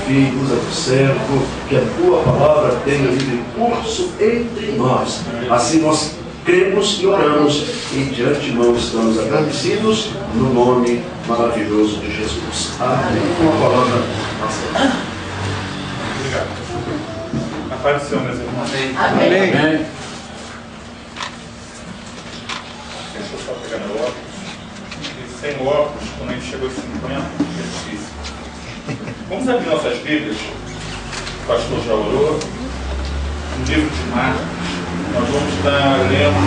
Filho, usa do servo, que a tua palavra tenha livre curso entre nós. Assim nós cremos e oramos e de antemão estamos agradecidos no nome maravilhoso de Jesus. Amém. Com a palavra, Marcelo. Obrigado. A paz do Senhor, meus irmãos. Amém. Amém. Deixa eu só pegar meu óculos. E sem óculos, quando a gente chegou aos 50, é difícil. Vamos abrir nossas Bíblias. O pastor já orou. No livro de Marcos, nós vamos estar lendo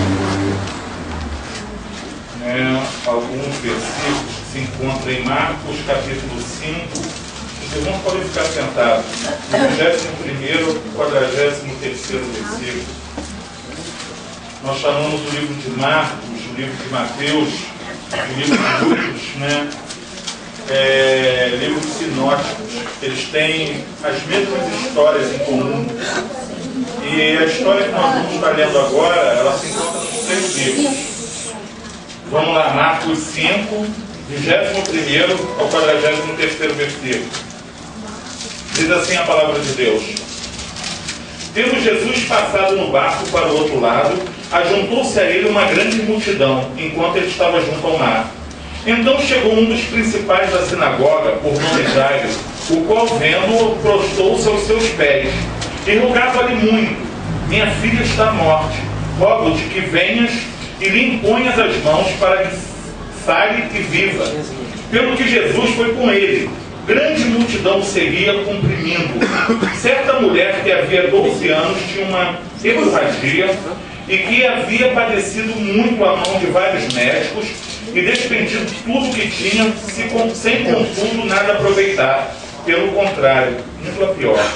alguns versículos que se encontram em Marcos, capítulo 5. Os irmãos podem ficar sentados. 21º, 43º versículo. Nós chamamos o livro de Marcos, o livro de Mateus, o livro de Lucas, livros sinóticos. Eles têm as mesmas histórias em comum. E a história que nós vamos estar lendo agora, ela se encontra nos 3 livros. Vamos lá, Marcos 5, 21º ao 43º versículo. Diz assim a palavra de Deus: Tendo Jesus passado no barco para o outro lado, ajuntou-se a ele uma grande multidão, enquanto ele estava junto ao mar. Então chegou um dos principais da sinagoga, por nome Jairo, o qual, vendo-o, prostou-se aos seus pés, e rogava-lhe muito: Minha filha está à morte, rogo-te que venhas e lhe imponhas as mãos para que sare e viva. Pelo que Jesus foi com ele. Grande multidão o seguia, comprimindo. Certa mulher que havia 12 anos tinha uma hemorragia e que havia padecido muito à mão de vários médicos e despendido tudo que tinha, sem contudo nada aproveitar. Pelo contrário, muito a pior.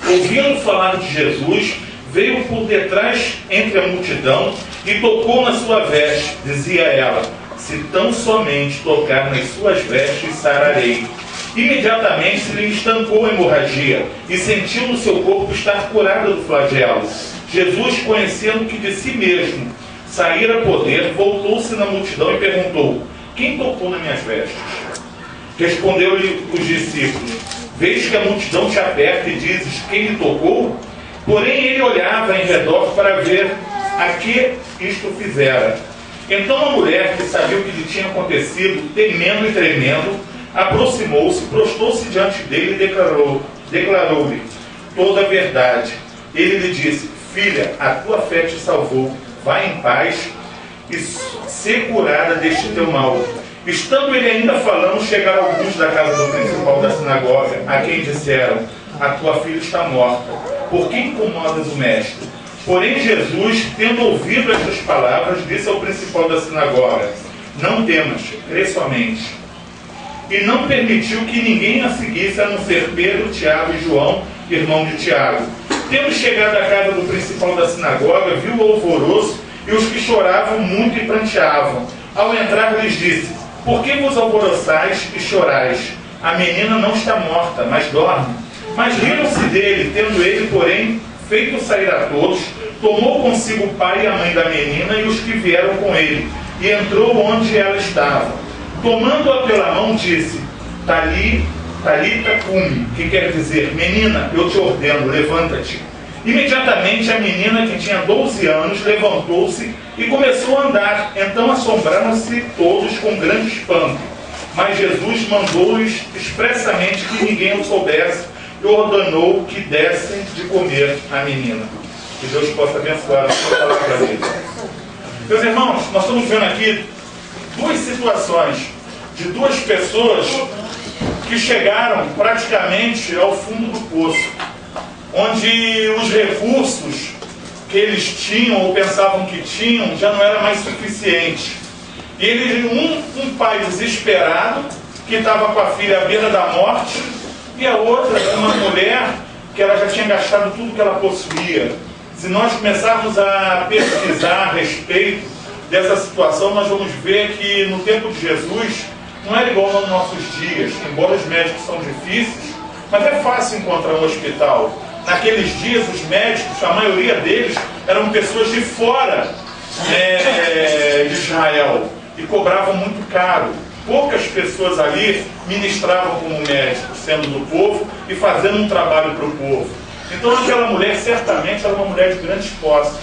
Ouvindo falar de Jesus, veio por detrás entre a multidão e tocou na sua veste. Dizia ela: Se tão somente tocar nas suas vestes, sararei. Imediatamente se lhe estancou a hemorragia e sentiu no seu corpo estar curada do flagelo. Jesus, conhecendo que de si mesmo saíra poder, voltou-se na multidão e perguntou: Quem tocou nas minhas vestes? Respondeu-lhe os discípulos: Vês que a multidão te aperta e dizes: Quem lhe tocou? Porém ele olhava em redor para ver a que isto fizera. Então a mulher, que sabia o que lhe tinha acontecido, temendo e tremendo, aproximou-se, prostou-se diante dele e declarou-lhe toda a verdade. Ele lhe disse: Filha, a tua fé te salvou. Vai em paz e ser curada deste teu mal. Estando ele ainda falando, chegaram alguns da casa do principal da sinagoga, a quem disseram: A tua filha está morta. Por que incomodas o mestre? Porém Jesus, tendo ouvido estas palavras, disse ao principal da sinagoga: Não temas, crê somente. E não permitiu que ninguém a seguisse, a não ser Pedro, Tiago e João, irmão de Tiago. Tendo chegado à casa do principal da sinagoga, viu o alvoroço e os que choravam muito e pranteavam. Ao entrar lhes disse: Por que vos alvoroçais e chorais? A menina não está morta, mas dorme. Mas riram-se dele, tendo ele, porém, feito sair a todos, tomou consigo o pai e a mãe da menina e os que vieram com ele, e entrou onde ela estava. Tomando-a pela mão, disse: Talita cumi, que quer dizer: Menina, eu te ordeno, levanta-te. Imediatamente a menina, que tinha 12 anos, levantou-se e começou a andar. Então assombraram-se todos com grande espanto. Mas Jesus mandou-lhes expressamente que ninguém o soubesse e ordenou que dessem de comer à menina. Que Deus possa abençoar a sua palavra dele. Meus irmãos, nós estamos vendo aqui 2 situações de 2 pessoas que chegaram praticamente ao fundo do poço, onde os recursos que eles tinham ou pensavam que tinham já não era mais suficiente. E ele, um pai desesperado, que estava com a filha à beira da morte, e a outra, uma mulher, que ela já tinha gastado tudo que ela possuía. Se nós começarmos a pesquisar a respeito dessa situação, nós vamos ver que no tempo de Jesus não era igual aos nossos dias. Embora os médicos são difíceis, mas é fácil encontrar um hospital. Naqueles dias, os médicos, a maioria deles, eram pessoas de fora de Israel e cobravam muito caro. poucas pessoas ali ministravam como médicos, sendo do povo e fazendo um trabalho para o povo. Então aquela mulher certamente era uma mulher de grandes posses,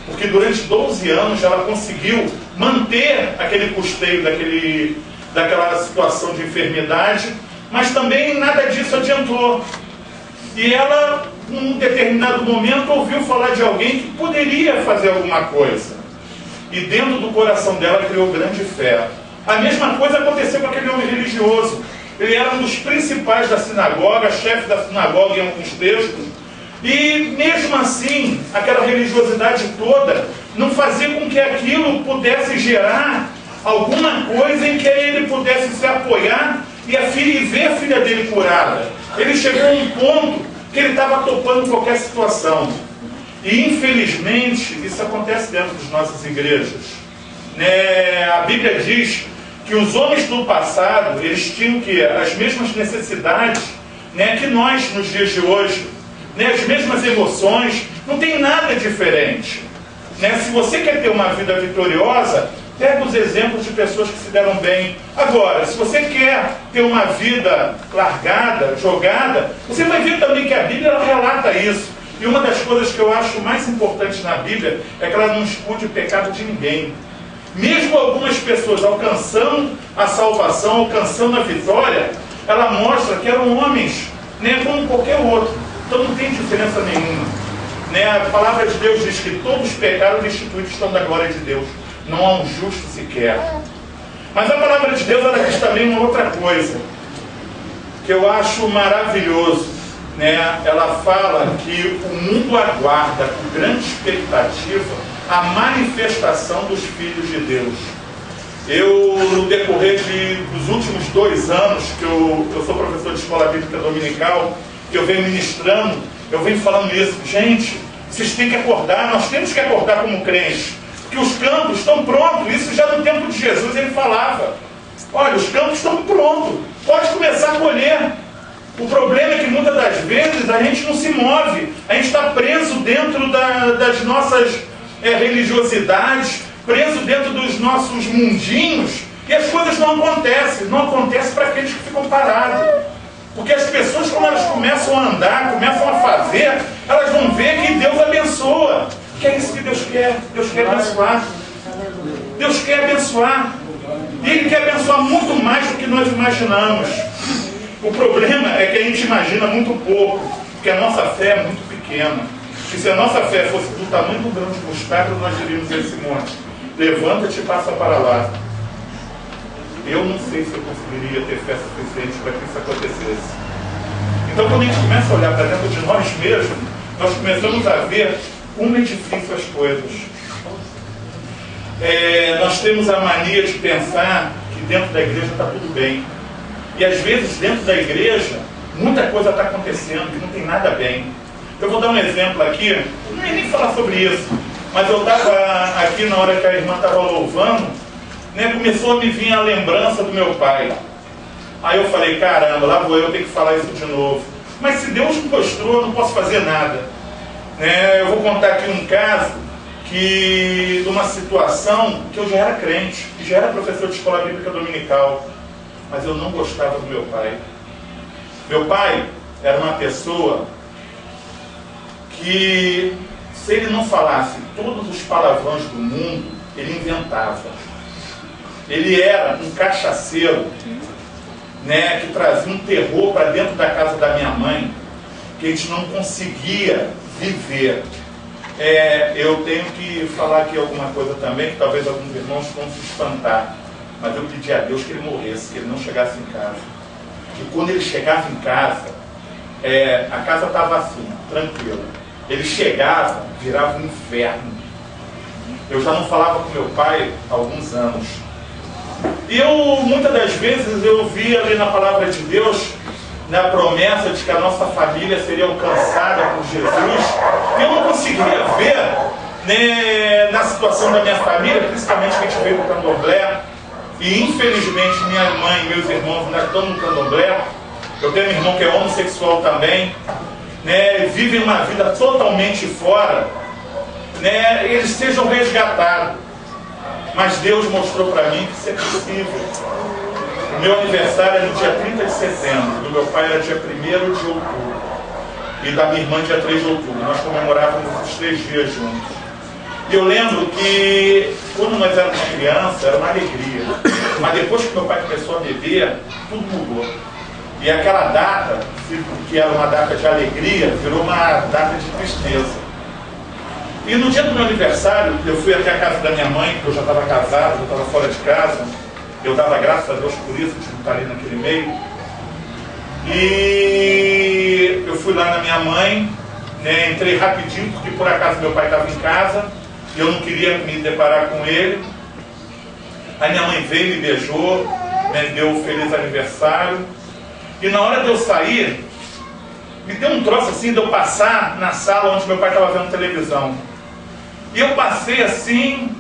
porque durante 12 anos ela conseguiu manter aquele custeio daquela situação de enfermidade, mas também nada disso adiantou. E ela, num determinado momento, ouviu falar de alguém que poderia fazer alguma coisa. E dentro do coração dela criou grande fé. A mesma coisa aconteceu com aquele homem religioso. Ele era um dos principais da sinagoga, chefe da sinagoga em alguns textos. E mesmo assim, aquela religiosidade toda não fazia com que aquilo pudesse gerar alguma coisa em que ele pudesse se apoiar e ver a filha dele curada. Ele chegou a um ponto que ele estava topando qualquer situação. E infelizmente isso acontece dentro das nossas igrejas. A Bíblia diz que os homens do passado, eles tinham as mesmas necessidades que nós nos dias de hoje, as mesmas emoções, não tem nada diferente. Se você quer ter uma vida vitoriosa, pega os exemplos de pessoas que se deram bem. Agora, se você quer ter uma vida largada, jogada, você vai ver também que a Bíblia ela relata isso. E uma das coisas que eu acho mais importantes na Bíblia é que ela não esconde o pecado de ninguém. Mesmo algumas pessoas alcançando a salvação, alcançando a vitória, ela mostra que eram homens, como qualquer outro. Então não tem diferença nenhuma. A palavra de Deus diz que todos pecaram e destituídos estão da glória de Deus. Não há um justo sequer. Mas a palavra de Deus ela diz também uma outra coisa, que eu acho maravilhoso. Ela fala que o mundo aguarda com grande expectativa a manifestação dos filhos de Deus. Eu, no decorrer dos últimos 2 anos, que eu sou professor de escola bíblica dominical, que eu venho ministrando, eu venho falando isso. Gente, vocês têm que acordar, nós temos que acordar como crentes, que os campos estão prontos. Isso já no tempo de Jesus ele falava. Olha, os campos estão prontos, pode começar a colher. O problema é que muitas das vezes a gente não se move, a gente está preso dentro das nossas religiosidades, preso dentro dos nossos mundinhos, e as coisas não acontecem. Não acontecem para aqueles que ficam parados. Porque as pessoas, quando elas começam a andar, começam a fazer, elas vão ver que Deus abençoa. Que é isso que Deus quer. Deus quer abençoar. Deus quer abençoar. E Ele quer abençoar muito mais do que nós imaginamos. O problema é que a gente imagina muito pouco, porque a nossa fé é muito pequena. E se a nossa fé fosse do tamanho do grão de mostarda, nós diríamos a esse monte: levanta-te e passa para lá. Eu não sei se eu conseguiria ter fé suficiente para que isso acontecesse. Então, quando a gente começa a olhar para dentro de nós mesmos, nós começamos a ver como é difícil as coisas. Nós temos a mania de pensar que dentro da igreja está tudo bem. E às vezes dentro da igreja muita coisa está acontecendo que não tem nada bem. Eu vou dar um exemplo aqui, não ia nem falar sobre isso, mas eu estava aqui na hora que a irmã estava louvando, começou a me vir a lembrança do meu pai. Aí eu falei, caramba, lá vou eu ter que falar isso de novo. Mas se Deus me mostrou, eu não posso fazer nada. Eu vou contar aqui um caso de uma situação que eu já era crente, já era professor de escola bíblica dominical, mas eu não gostava do meu pai. Meu pai era uma pessoa que, se ele não falasse todos os palavrões do mundo, ele inventava. Ele era um cachaceiro, que trazia um terror para dentro da casa da minha mãe, que a gente não conseguia viver. Eu tenho que falar aqui alguma coisa também, que talvez alguns irmãos vão se espantar. Mas eu pedi a Deus que ele morresse, que ele não chegasse em casa. E quando ele chegava em casa, a casa estava assim, tranquila. Ele chegava, virava um inferno. Eu já não falava com meu pai há alguns anos. E muitas das vezes, eu via ali na palavra de Deus, na promessa de que a nossa família seria alcançada por Jesus. E eu não conseguia ver, na situação da minha família, principalmente que a gente veio para o Candomblé, e infelizmente minha mãe e meus irmãos ainda estão no Candomblé. Eu tenho um irmão que é homossexual também, vivem uma vida totalmente fora, eles sejam resgatados. Mas Deus mostrou para mim que isso é possível. O meu aniversário é no dia 30 de setembro, do meu pai era dia 1º de outubro, e da minha irmã dia 3 de outubro. Nós comemorávamos os 3 dias juntos. E eu lembro que, quando nós éramos crianças, era uma alegria. Mas depois que meu pai começou a beber, tudo mudou. E aquela data, que era uma data de alegria, virou uma data de tristeza. E no dia do meu aniversário, eu fui até a casa da minha mãe, que eu já estava casado, eu estava fora de casa. Eu dava graças a Deus por isso, de não estar ali naquele meio. E eu fui lá na minha mãe, né, entrei rapidinho, porque por acaso meu pai estava em casa, e eu não queria me deparar com ele. Aí minha mãe veio, me beijou, me deu um feliz aniversário. E na hora de eu sair, me deu um troço assim de eu passar na sala onde meu pai estava vendo televisão. E eu passei assim,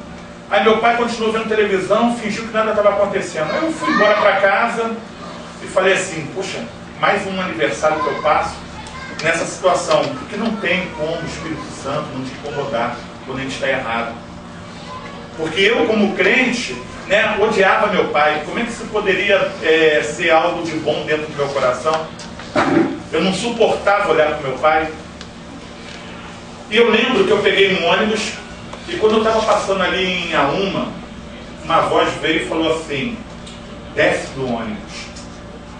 aí meu pai continuou vendo televisão, fingiu que nada estava acontecendo. Aí eu fui embora para casa e falei assim, poxa, mais um aniversário que eu passo nessa situação, porque não tem como o Espírito Santo não te incomodar quando a gente está errado. Porque eu, como crente, né, odiava meu pai. Como é que isso poderia ser algo de bom dentro do meu coração? Eu não suportava olhar para o meu pai. E eu lembro que eu peguei um ônibus, e quando eu estava passando ali em Auma, uma voz veio e falou assim, desce do ônibus.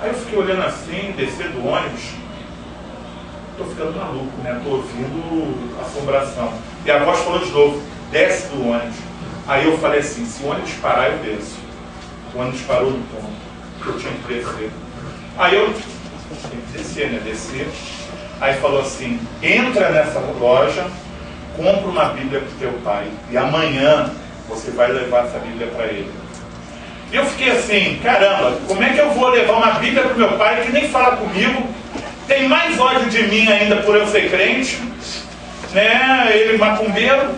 Aí eu fiquei olhando assim, descer do ônibus, estou ficando maluco, né? Estou ouvindo assombração. E a voz falou de novo, desce do ônibus. Aí eu falei assim, se o ônibus parar, eu desço. O ônibus parou no ponto, que eu tinha que descer. Aí eu tinha que descer, né? Descer. Aí falou assim, entra nessa loja, compra uma Bíblia para o teu pai, e amanhã você vai levar essa Bíblia para ele. E eu fiquei assim, caramba, como é que eu vou levar uma Bíblia para o meu pai que nem fala comigo, tem mais ódio de mim ainda por eu ser crente, né? Ele macumbeiro.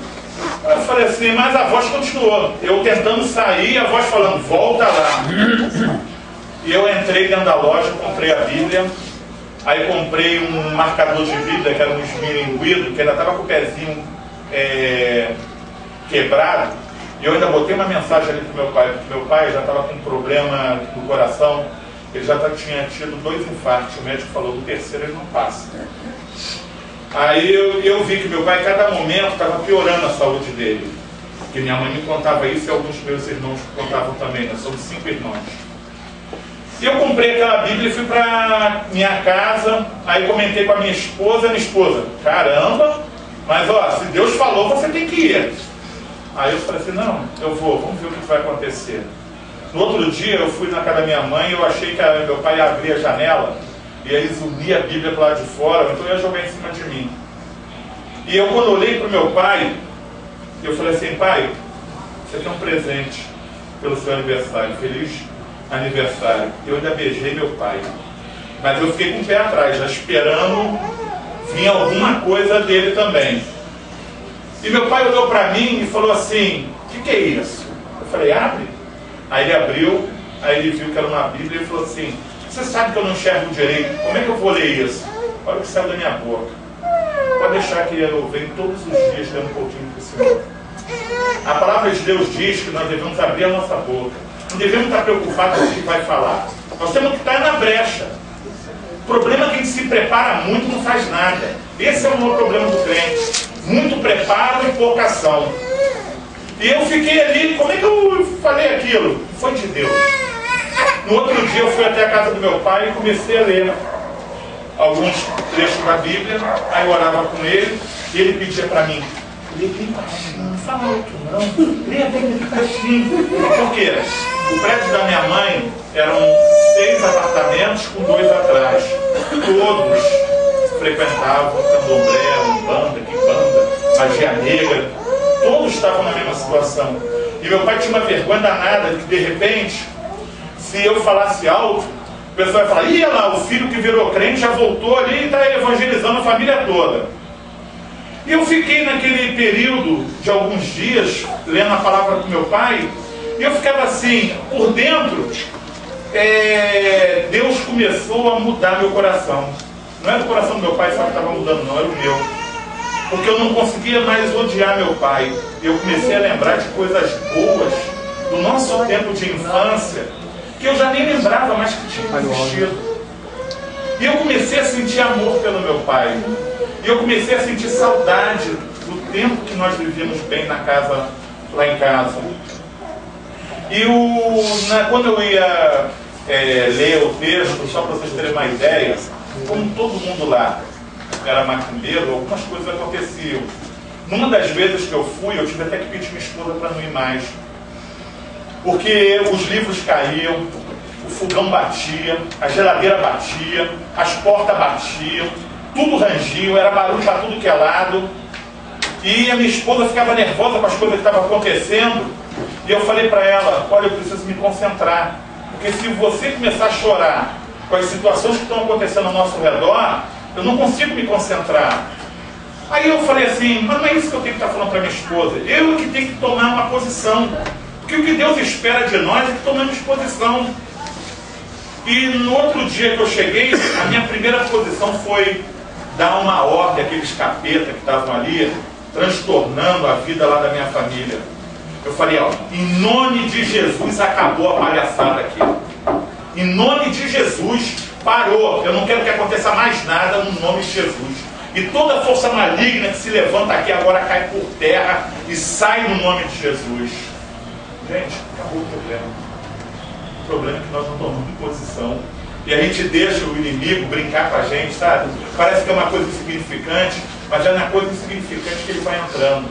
Aí eu falei assim, mas a voz continuou. Eu tentando sair, a voz falando, volta lá. E eu entrei dentro da loja, comprei a Bíblia. Aí comprei um marcador de Bíblia, que era um esmilinguido, que ainda estava com o pezinho quebrado. E eu ainda botei uma mensagem ali para o meu pai, porque meu pai já estava com um problema no coração. Ele já tinha tido 2 infartos. O médico falou, do terceiro ele não passa. Aí eu vi que meu pai, a cada momento, estava piorando a saúde dele. Porque minha mãe me contava isso e alguns meus irmãos contavam também. Nós somos 5 irmãos. E eu comprei aquela Bíblia e fui para minha casa. Aí comentei com a minha esposa. Caramba, mas ó, se Deus falou, você tem que ir. Aí eu falei assim, não, eu vou, vamos ver o que vai acontecer. No outro dia eu fui na casa da minha mãe e eu achei que meu pai ia abrir a janela e aí eles uniam a Bíblia para lá de fora, então eu ia jogar em cima de mim. E eu, quando olhei para o meu pai, eu falei assim, pai, isso aqui é um presente pelo seu aniversário, feliz aniversário. Eu ainda beijei meu pai, mas eu fiquei com o pé atrás, já esperando vir alguma coisa dele também. E meu pai olhou para mim e falou assim, o que é isso? Eu falei, abre. Aí ele abriu, aí ele viu que era uma Bíblia e falou assim, você sabe que eu não enxergo direito, como é que eu vou ler isso? Olha o que saiu da minha boca. Pode deixar que eu venho todos os dias dando um pouquinho para o Senhor. A palavra de Deus diz que nós devemos abrir a nossa boca. Não devemos estar preocupados com o que vai falar. Nós temos que estar na brecha. O problema é que a gente se prepara muito e não faz nada. Esse é o meu problema do crente. Muito preparo e pouca ação. E eu fiquei ali, como é que eu falei aquilo? Foi de Deus. No outro dia eu fui até a casa do meu pai e comecei a ler alguns trechos da Bíblia. Aí eu orava com ele e ele pedia para mim, lê bem baixinho, não fala alto não, lê bem baixinho. Por quê? O prédio da minha mãe eram 6 apartamentos com 2 atrás. Todos frequentavam candomblé, umbanda, quimbanda, magia negra. Todos estavam na mesma situação. E meu pai tinha uma vergonha danada que, de repente, se eu falasse alto, o pessoal ia falar, ih, lá, o filho que virou crente já voltou ali e está evangelizando a família toda. E eu fiquei naquele período de alguns dias, lendo a palavra do meu pai, e eu ficava assim, por dentro, Deus começou a mudar meu coração. Não era o coração do meu pai só que estava mudando, não, era o meu. Porque eu não conseguia mais odiar meu pai. Eu comecei a lembrar de coisas boas do nosso tempo de infância. que eu já nem lembrava mais que tinha existido. E eu comecei a sentir amor pelo meu pai. E eu comecei a sentir saudade do tempo que nós vivíamos bem na casa, lá em casa. E quando eu ia ler o texto, só para vocês terem uma ideia, como todo mundo lá era macumbeiro, algumas coisas aconteciam. Numa das vezes que eu fui, eu tive até que pedir minha esposa para não ir mais. Porque os livros caíam, o fogão batia, a geladeira batia, as portas batiam, tudo rangiam, era barulho para tudo que é lado. E a minha esposa ficava nervosa com as coisas que estavam acontecendo. E eu falei para ela, olha, eu preciso me concentrar. Porque se você começar a chorar com as situações que estão acontecendo ao nosso redor, eu não consigo me concentrar. Aí eu falei assim, mas não é isso que eu tenho que estar falando para minha esposa. Eu que tenho que tomar uma posição. Porque o que Deus espera de nós é que tomemos posição. E no outro dia que eu cheguei, a minha primeira posição foi dar uma ordem àqueles capetas que estavam ali, transtornando a vida lá da minha família. Eu falei, ó, em nome de Jesus acabou a palhaçada aqui. Em nome de Jesus, parou. Eu não quero que aconteça mais nada no nome de Jesus. E toda força maligna que se levanta aqui agora cai por terra e sai no nome de Jesus. Gente, acabou o problema. O problema é que nós não tomamos posição. E a gente deixa o inimigo brincar com a gente, sabe? Parece que é uma coisa insignificante, mas é na coisa insignificante que ele vai entrando.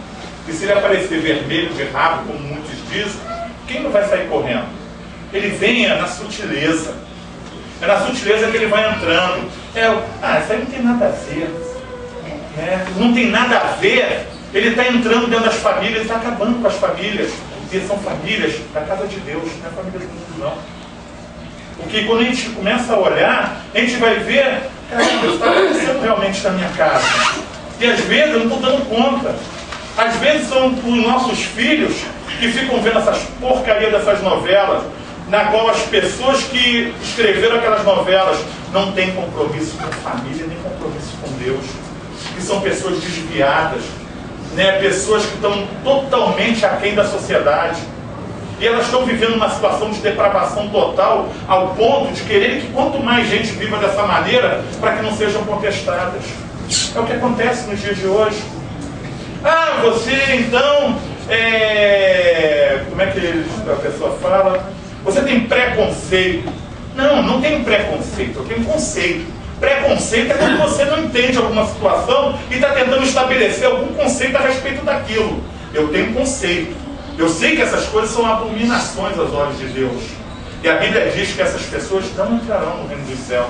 E se ele aparecer vermelho de rabo, como muitos dizem, quem não vai sair correndo? Ele vem na sutileza. É na sutileza que ele vai entrando. Isso aí não tem nada a ver. Não tem nada a ver. Ele está entrando dentro das famílias, ele está acabando com as famílias. Porque são famílias da casa de Deus, não é família do mundo, não. Porque quando a gente começa a olhar, a gente vai ver, caramba, isso está acontecendo realmente na minha casa. E às vezes eu não estou dando conta. Às vezes são os nossos filhos que ficam vendo essas porcarias dessas novelas, na qual as pessoas que escreveram aquelas novelas não têm compromisso com a família, nem compromisso com Deus. Que são pessoas desviadas, pessoas que estão totalmente aquém da sociedade. E elas estão vivendo uma situação de depravação total, ao ponto de quererem que quanto mais gente viva dessa maneira, para que não sejam contestadas. É o que acontece nos dias de hoje. Você então, como é que a pessoa fala? Você tem preconceito. Não, não tem preconceito, eu tenho conceito. Preconceito é quando você não entende alguma situação e está tentando estabelecer algum conceito a respeito daquilo. Eu tenho conceito. Eu sei que essas coisas são abominações aos olhos de Deus. E a Bíblia diz que essas pessoas não entrarão no reino dos céus.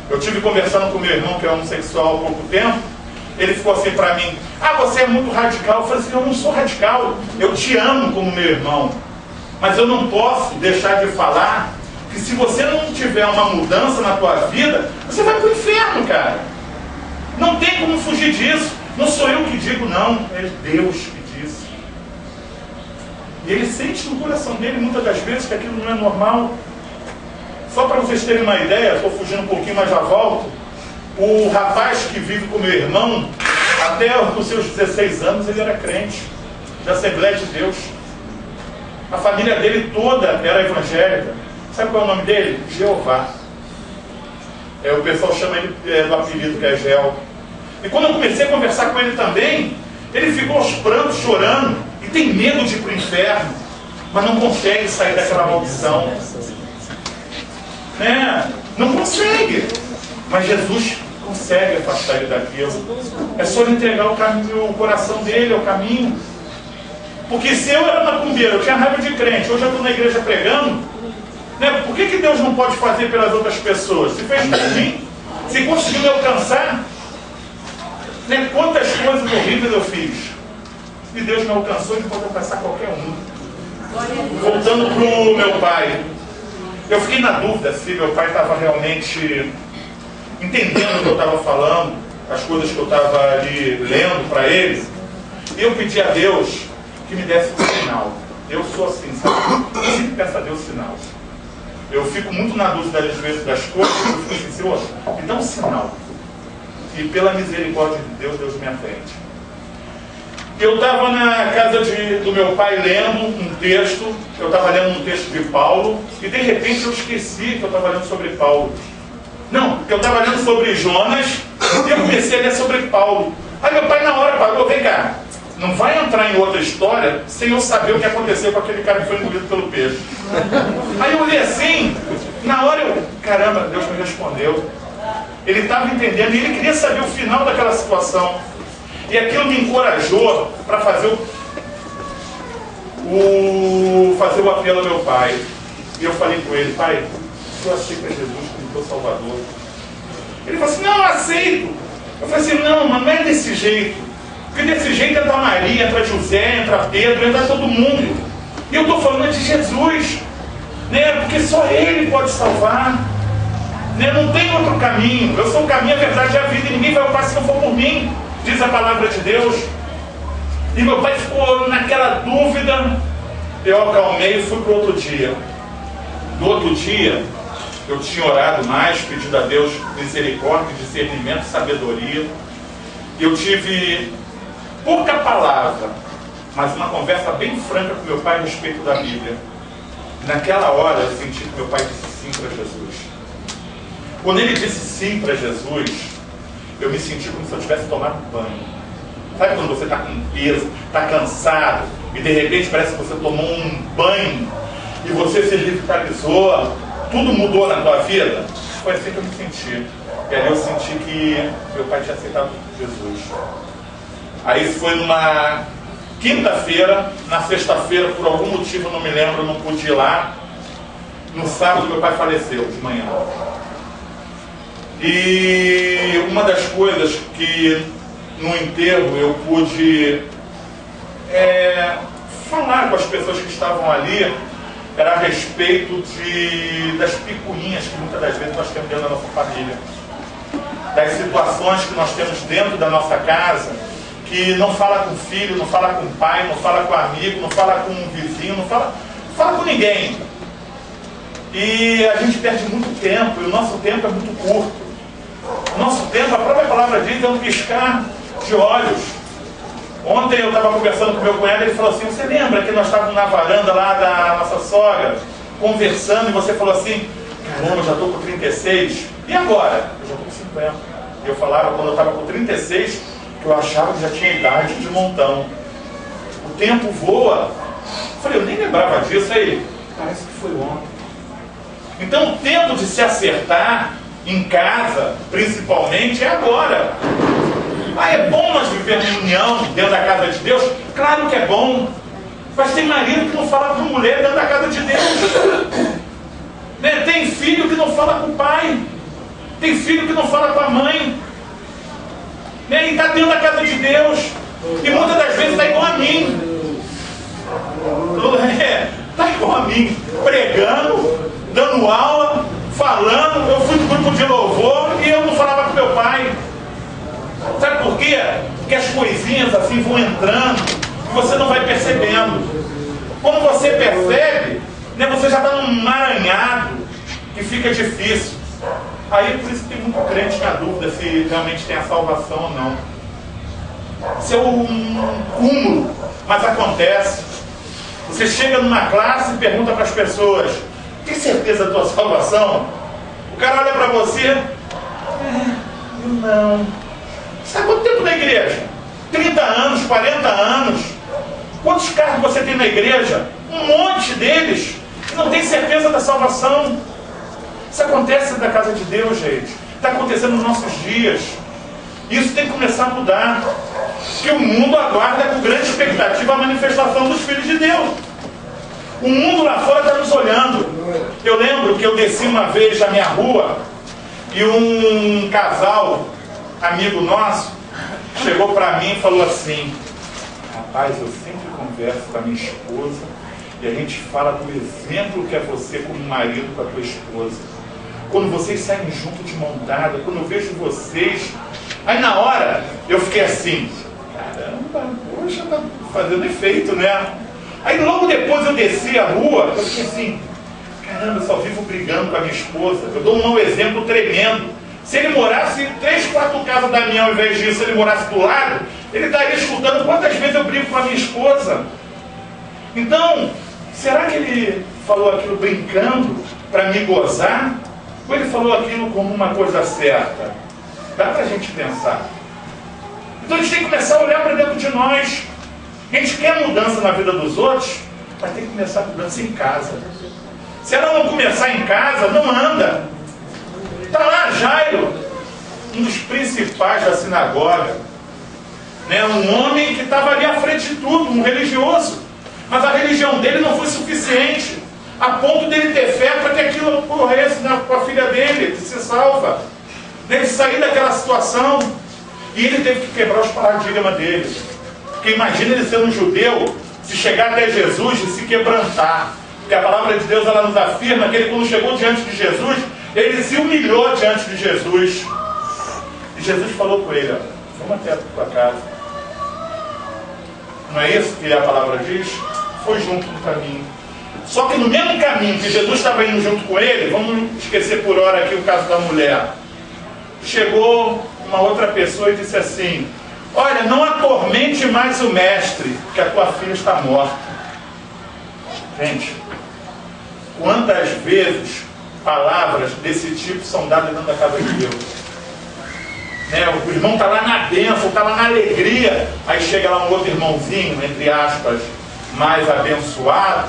Eu estive conversando com meu irmão, que é homossexual há pouco tempo. Ele ficou assim para mim, você é muito radical. Eu falei assim, eu não sou radical. Eu te amo como meu irmão. Mas eu não posso deixar de falar que se você não tiver uma mudança na tua vida, você vai para o inferno, cara. Não tem como fugir disso. Não sou eu que digo, não. É Deus que diz. E ele sente no coração dele, muitas das vezes, que aquilo não é normal. Só para vocês terem uma ideia, estou fugindo um pouquinho, mas já volto. O rapaz que vive com meu irmão, até os seus 16 anos, ele era crente, da Assembleia de Deus. A família dele toda era evangélica. Sabe qual é o nome dele? Jeová. O pessoal chama ele do apelido, que é Gel. E quando eu comecei a conversar com ele também, ele ficou aos prantos, chorando, e tem medo de ir para o inferno, mas não consegue sair daquela maldição. Não consegue. Mas Jesus consegue afastar ele daquilo. É só ele entregar o coração dele ao caminho. Porque se eu era macumbeiro, eu tinha raiva de crente, hoje eu estou na igreja pregando, por que Deus não pode fazer pelas outras pessoas? Se fez por mim, se conseguiu me alcançar, quantas coisas horríveis eu fiz. E Deus me alcançou, Ele pode alcançar qualquer um. Voltando para o meu pai, eu fiquei na dúvida se meu pai estava realmente entendendo o que eu estava falando, as coisas que eu estava ali lendo para ele. E eu pedi a Deus que me desse um sinal. Eu sou assim, sabe? Eu sempre peço a Deus sinal. Eu fico muito na dúvida às vezes das coisas, eu fico assim, Senhor, me dá um sinal. E pela misericórdia de Deus, Deus me atende. Eu estava na casa do meu pai lendo um texto, eu estava lendo um texto de Paulo, e de repente eu esqueci que eu estava lendo sobre Paulo. Não, que eu estava lendo sobre Jonas, e eu comecei a ler sobre Paulo. Aí meu pai na hora parou, vem cá, não vai entrar em outra história sem eu saber o que aconteceu com aquele cara que foi engolido pelo peixe. Aí eu olhei assim, na hora eu, caramba, Deus me respondeu. Ele estava entendendo e ele queria saber o final daquela situação. E aquilo me encorajou para fazer o apelo ao meu pai. E eu falei com ele, pai, eu aceito Jesus como teu Salvador. Ele falou assim, não, eu aceito. Eu falei assim, não, mas não é desse jeito. Porque desse jeito entra Maria, entra José, entra Pedro, entra todo mundo. E eu estou falando de Jesus, né? Porque só Ele pode salvar. Né? Não tem outro caminho. Eu sou o caminho, a verdade e a vida. E ninguém vai ao Pai se não for por mim, diz a palavra de Deus. E meu pai ficou naquela dúvida. Eu acalmei e fui para o outro dia. No outro dia, eu tinha orado mais, pedido a Deus misericórdia, discernimento, sabedoria. Eu tive pouca palavra, mas uma conversa bem franca com meu pai a respeito da Bíblia. Naquela hora eu senti que meu pai disse sim para Jesus. Quando ele disse sim para Jesus, eu me senti como se eu tivesse tomado banho. Sabe quando você está com peso, está cansado, e de repente parece que você tomou um banho, e você se revitalizou, tudo mudou na tua vida? Foi assim que eu me senti. E aí eu senti que meu pai tinha aceitado Jesus. Aí isso foi numa quinta-feira, na sexta-feira, por algum motivo, não me lembro, eu não pude ir lá. No sábado meu pai faleceu, de manhã. E uma das coisas que no enterro eu pude falar com as pessoas que estavam ali era a respeito das picuinhas que muitas das vezes nós temos dentro da nossa família, das situações que nós temos dentro da nossa casa, que não fala com o filho, não fala com o pai, não fala com o amigo, não fala com o vizinho, não fala com ninguém. E a gente perde muito tempo, e o nosso tempo é muito curto. O nosso tempo, a própria palavra diz, é um piscar de olhos. Ontem eu estava conversando com meu cunhado e ele falou assim, você lembra que nós estávamos na varanda lá da nossa sogra, conversando, e você falou assim, caramba, eu já estou com 36, e agora? Eu já estou com 50. E eu falava, quando eu estava com 36, que eu achava que já tinha idade de montão. O tempo voa. Eu falei, eu nem lembrava disso, aí parece que foi ontem. Então o tempo de se acertar em casa, principalmente, é agora. Ah, é bom nós vivermos em união dentro da casa de Deus? Claro que é bom. Mas tem marido que não fala com mulher dentro da casa de Deus. Né? Tem filho que não fala com o pai. Tem filho que não fala com a mãe. Né? E está dentro da casa de Deus. E muitas das vezes está igual a mim. Está igual a mim. Pregando, dando aula, falando. Eu fui do grupo de louvor e eu não falava com meu pai. Sabe por quê? Porque as coisinhas assim vão entrando e você não vai percebendo. Quando você percebe, né, você já está num emaranhado que fica difícil. Aí por isso que tem muito crente na dúvida se realmente tem a salvação ou não. Isso é um cúmulo, mas acontece. Você chega numa classe e pergunta para as pessoas, tem certeza da tua salvação? O cara olha para você, não. Você está há quanto tempo na igreja? 30 anos, 40 anos. Quantos cargos você tem na igreja? Um monte deles que não tem certeza da salvação. Isso acontece na casa de Deus, gente. Está acontecendo nos nossos dias. Isso tem que começar a mudar. Porque o mundo aguarda com grande expectativa a manifestação dos filhos de Deus. O mundo lá fora está nos olhando. Eu lembro que eu desci uma vez na minha rua e um casal, amigo nosso, chegou para mim e falou assim, rapaz, eu sempre converso com a minha esposa e a gente fala do exemplo que é você como marido com a tua esposa. Quando vocês saem junto de mão dada, quando eu vejo vocês... Aí na hora eu fiquei assim, caramba, poxa, tá fazendo efeito, né? Aí logo depois eu desci a rua, eu fiquei assim, caramba, eu só vivo brigando com a minha esposa. Eu dou um exemplo tremendo. Se ele morasse 3, 4 casas da minha, ao invés disso, se ele morasse do lado, Ele estaria escutando quantas vezes eu brigo com a minha esposa. Então, será que ele falou aquilo brincando para me gozar? Ou ele falou aquilo como uma coisa certa? Dá para a gente pensar. Então a gente tem que começar a olhar para dentro de nós. A gente quer mudança na vida dos outros, mas tem que começar a mudança em casa. Se ela não começar em casa, não anda. Está lá Jairo, um dos principais da sinagoga, né? Um homem que estava ali à frente de tudo, um religioso. Mas a religião dele não foi suficiente a ponto dele ter fé para que aquilo ocorresse com a filha dele, de ser salva, dele sair daquela situação. E ele teve que quebrar os paradigmas dele. Porque imagina ele sendo um judeu, se chegar até Jesus e se quebrantar. Porque a palavra de Deus, ela nos afirma que ele, quando chegou diante de Jesus, ele se humilhou diante de Jesus. E Jesus falou com ele: vamos até a tua casa. Não é isso que a palavra diz? Foi junto no caminho. Só que no mesmo caminho que Jesus estava indo junto com ele, vamos esquecer por hora aqui o caso da mulher. Chegou uma outra pessoa e disse assim: olha, não atormente mais o mestre, que a tua filha está morta. Gente, quantas vezes palavras desse tipo são dadas dentro da casa de Deus? Né? O irmão está lá na bênção, está lá na alegria, aí chega lá um outro irmãozinho, entre aspas, mais abençoado,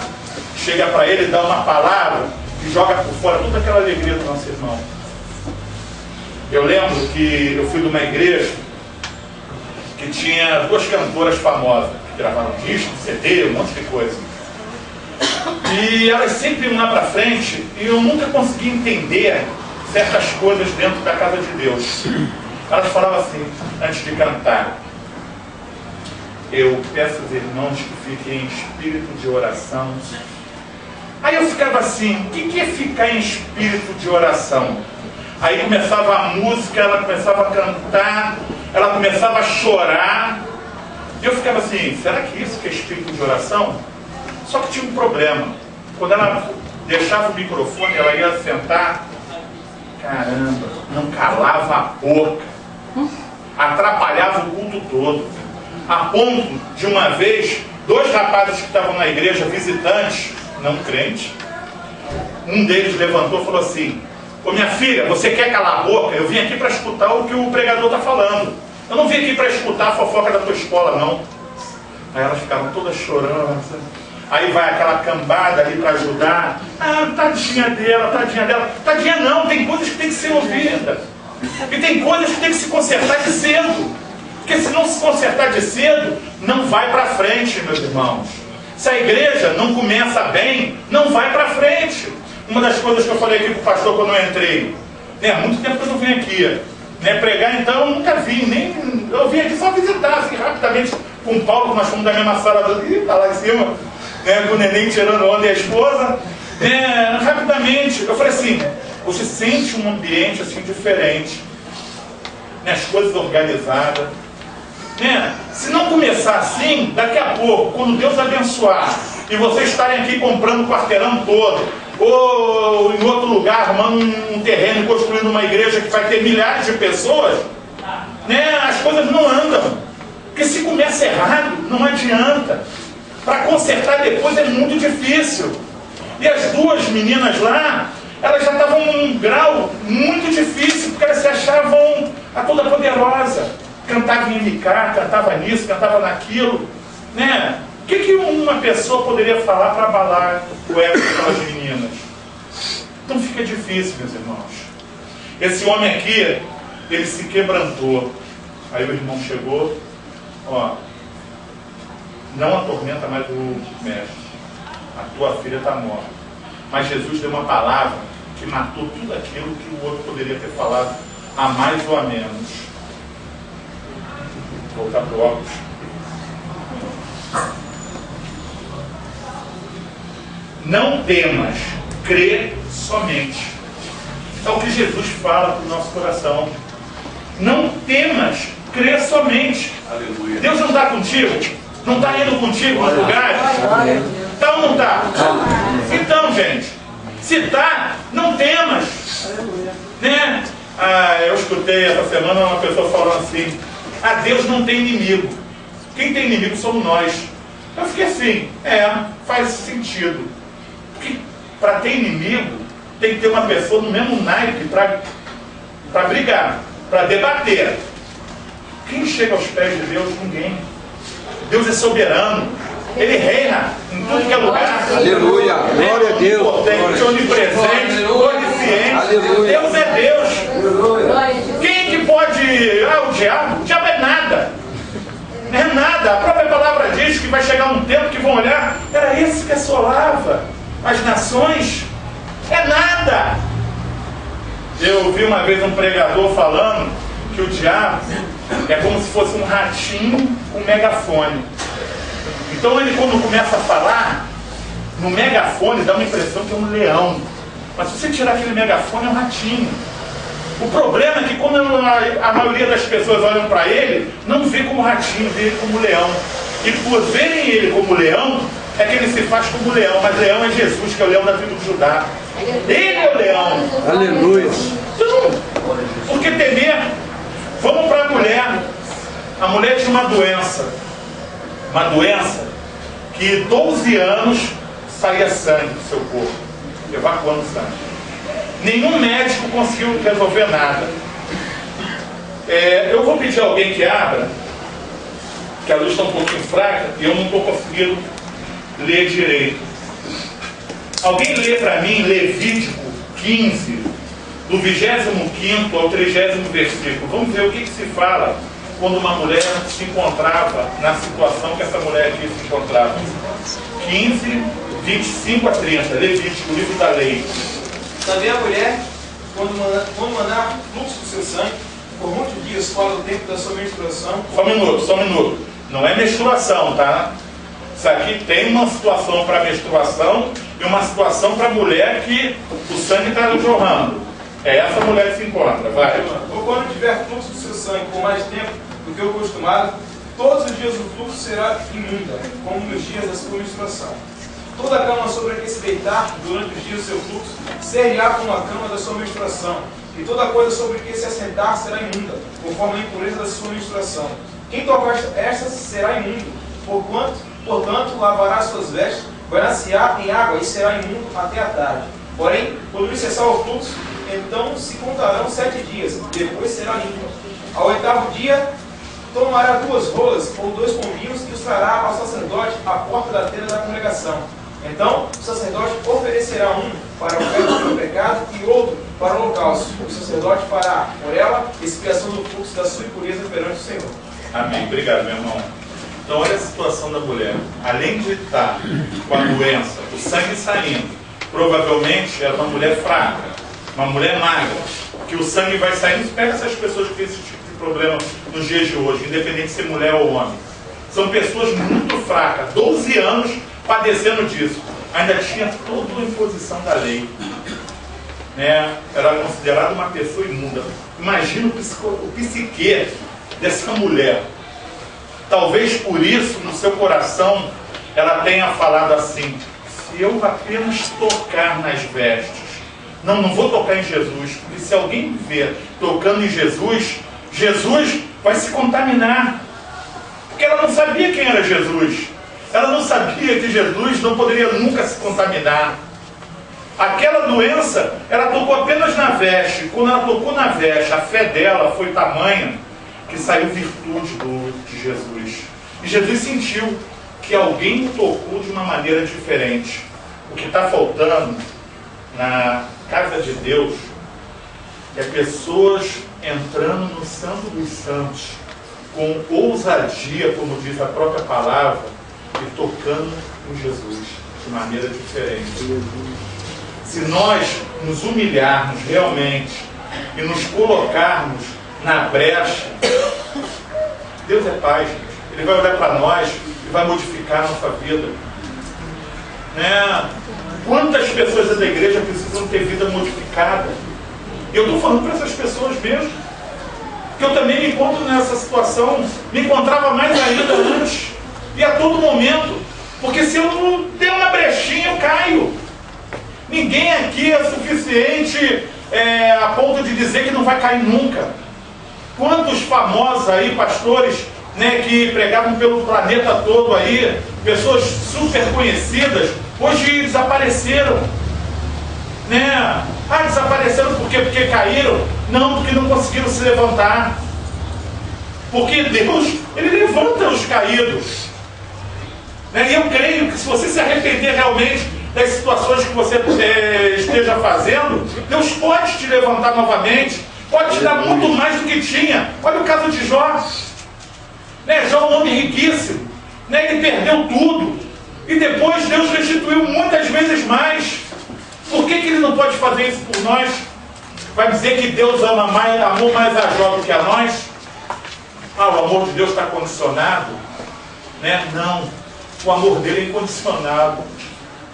chega para ele, dá uma palavra e joga por fora toda aquela alegria do nosso irmão. Eu lembro que eu fui de uma igreja que tinha duas cantoras famosas, que gravaram disco, CD, um monte de coisa. E elas sempre iam lá para frente e eu nunca consegui entender certas coisas dentro da casa de Deus. Elas falavam assim, antes de cantar: eu peço aos irmãos que fiquem em espírito de oração. Aí eu ficava assim, o que é ficar em espírito de oração? Aí começava a música, ela começava a cantar, ela começava a chorar. E eu ficava assim, será que isso que é espírito de oração? Só que tinha um problema. Quando ela deixava o microfone, ela ia sentar, caramba, não calava a boca. Atrapalhava o culto todo. A ponto de uma vez, dois rapazes que estavam na igreja, visitantes, não crentes, um deles levantou e falou assim: ô minha filha, você quer calar a boca? Eu vim aqui para escutar o que o pregador está falando. Eu não vim aqui para escutar a fofoca da tua escola, não. Aí elas ficavam todas chorando. Aí vai aquela cambada ali para ajudar. Ah, tadinha dela, tadinha dela. Tadinha não, tem coisas que tem que ser ouvidas. E tem coisas que tem que se consertar de cedo. Porque se não se consertar de cedo, não vai para frente, meus irmãos. Se a igreja não começa bem, não vai para frente. Uma das coisas que eu falei aqui para o pastor quando eu entrei, há muito tempo que eu não vim aqui, né, pregar, então eu nunca vim, nem, eu vim aqui só visitar, assim, rapidamente, com o Paulo, que nós fomos da mesma sala, está lá em cima, né, com o neném tirando onda e a esposa, rapidamente, eu falei assim, você sente um ambiente assim diferente, né, as coisas organizadas, né? Se não começar assim, daqui a pouco, quando Deus abençoar, e vocês estarem aqui comprando o quarteirão todo, ou em outro lugar, arrumando um terreno e construindo uma igreja que vai ter milhares de pessoas, né, as coisas não andam. Porque se começa errado, não adianta. Para consertar depois é muito difícil. E as duas meninas lá, elas já estavam num grau muito difícil, porque elas se achavam a toda poderosa. Cantava em MK, cantava nisso, cantava naquilo, né? O que uma pessoa poderia falar para abalar o ego daquelas meninas? Então fica difícil, meus irmãos. Esse homem aqui, ele se quebrantou. Aí o irmão chegou, ó, não atormenta mais o mestre. A tua filha está morta. Mas Jesus deu uma palavra que matou tudo aquilo que o outro poderia ter falado, a mais ou a menos. Vou voltar para o óculos. Não temas, crê somente. É o que Jesus fala para o nosso coração. Não temas, crê somente. Aleluia. Deus não está contigo? Não está indo contigo nos lugares? Está ou não está? Então, gente, se está, não temas. Né? Eu escutei essa semana uma pessoa falando assim: a Deus não tem inimigo. Quem tem inimigo somos nós. Eu fiquei assim, faz sentido. Porque para ter inimigo, tem que ter uma pessoa no mesmo naipe para brigar, para debater. Quem chega aos pés de Deus? Ninguém. Deus é soberano. Ele reina em tudo que é lugar. Aleluia. Glória a Deus. Potente, onipresente, onisciente. Aleluia. Deus é Deus. Quem que pode... o diabo? O diabo é nada. Não é nada. A própria palavra diz que vai chegar um tempo que vão olhar. Era esse que assolava as nações. É nada. Eu vi uma vez um pregador falando que o diabo é como se fosse um ratinho com megafone. Então ele, quando começa a falar, no megafone dá uma impressão que é um leão. Mas se você tirar aquele megafone, é um ratinho. O problema é que quando a maioria das pessoas olham para ele, não vê como ratinho, vê ele como leão. E por verem ele como leão, é que ele se faz como leão. Mas leão é Jesus, que é o leão da tribo de Judá. Ele é o leão. Aleluia. Então, por que temer? Vamos para a mulher. A mulher tinha uma doença. Uma doença que 12 anos saía sangue do seu corpo, evacuando sangue. Nenhum médico conseguiu resolver nada. Eu vou pedir a alguém que abra, que a luz está um pouquinho fraca e eu não estou conseguindo ler direito. Alguém lê para mim Levítico 15, do 25º ao 30º versículo. Vamos ver o que se fala quando uma mulher se encontrava na situação que essa mulher aqui se encontrava. 15, 25 a 30, Levítico, livro da lei. Também a mulher, quando mandar fluxo do seu sangue, por muitos dias fora do tempo da sua menstruação... Só um minuto. Não é menstruação, tá? Isso aqui tem uma situação para menstruação e uma situação para mulher que o sangue está jorrando. É essa mulher que se encontra, vai. Ou quando tiver fluxo do seu sangue por mais tempo do que o costumado, todos os dias o fluxo será imunda, como nos dias da sua menstruação. Toda a cama sobre a que se deitar durante os dias do seu fluxo será como a cama da sua menstruação, e toda coisa sobre que se assentar será imunda, conforme a impureza da sua menstruação. Quem tocar esta será imundo, portanto lavará suas vestes, banhar-se-á em água e será imundo até a tarde. Porém, quando lhe cessar o fluxo, então se contarão 7 dias, depois será limpo. Ao 8º dia, tomará 2 rolas ou 2 pombinhos e os trará ao sacerdote à porta da tenda da congregação. Então, o sacerdote oferecerá um para o perdão do pecado e outro para o holocausto. O sacerdote fará por ela expiação do fluxo da sua impureza perante o Senhor. Amém. Obrigado, meu irmão. Então, olha a situação da mulher. Além de estar com a doença, o sangue saindo, provavelmente era uma mulher fraca, uma mulher magra, que o sangue vai saindo. Pega essas pessoas que têm esse tipo de problema nos dias de hoje, independente de ser mulher ou homem. São pessoas muito fracas, 12 anos padecendo disso. Ainda tinha toda a imposição da lei. Era considerada uma pessoa imunda. Imagina o psique dessa mulher. Talvez por isso, no seu coração, ela tenha falado assim: se eu apenas tocar nas vestes, não vou tocar em Jesus, porque se alguém me ver tocando em Jesus, Jesus vai se contaminar. Porque ela não sabia quem era Jesus. Ela não sabia que Jesus não poderia nunca se contaminar. Aquela doença, ela tocou apenas na veste. Quando ela tocou na veste, a fé dela foi tamanha que saiu virtude de Jesus. E Jesus sentiu que alguém o tocou de uma maneira diferente. O que está faltando na casa de Deus é pessoas entrando no Santo dos Santos com ousadia, como diz a própria palavra, e tocando em Jesus de maneira diferente. Se nós nos humilharmos realmente e nos colocarmos na brecha, Deus é Pai, gente. Ele vai olhar para nós e vai modificar a nossa vida. Quantas pessoas da igreja precisam ter vida modificada? E eu estou falando para essas pessoas mesmo, que eu também me encontro nessa situação, me encontrava mais ainda antes, e a todo momento, porque se eu não der uma brechinha, eu caio. Ninguém aqui é suficiente a ponto de dizer que não vai cair nunca. Quantos famosos aí, pastores, né, que pregavam pelo planeta todo aí, pessoas super conhecidas, hoje desapareceram. Né? Ah, desapareceram por quê? Porque caíram? Não, porque não conseguiram se levantar. Porque Deus, Ele levanta os caídos. Né? E eu creio que se você se arrepender realmente das situações que você esteja fazendo, Deus pode te levantar novamente, pode te dar muito mais do que tinha. Olha o caso de Jó. Né? Jó é um homem riquíssimo. Né? Ele perdeu tudo. E depois Deus restituiu muitas vezes mais. Por que ele não pode fazer isso por nós? Vai dizer que Deus amou mais a Jó do que a nós? Ah, o amor de Deus está condicionado? Né? Não. O amor dele é incondicionado.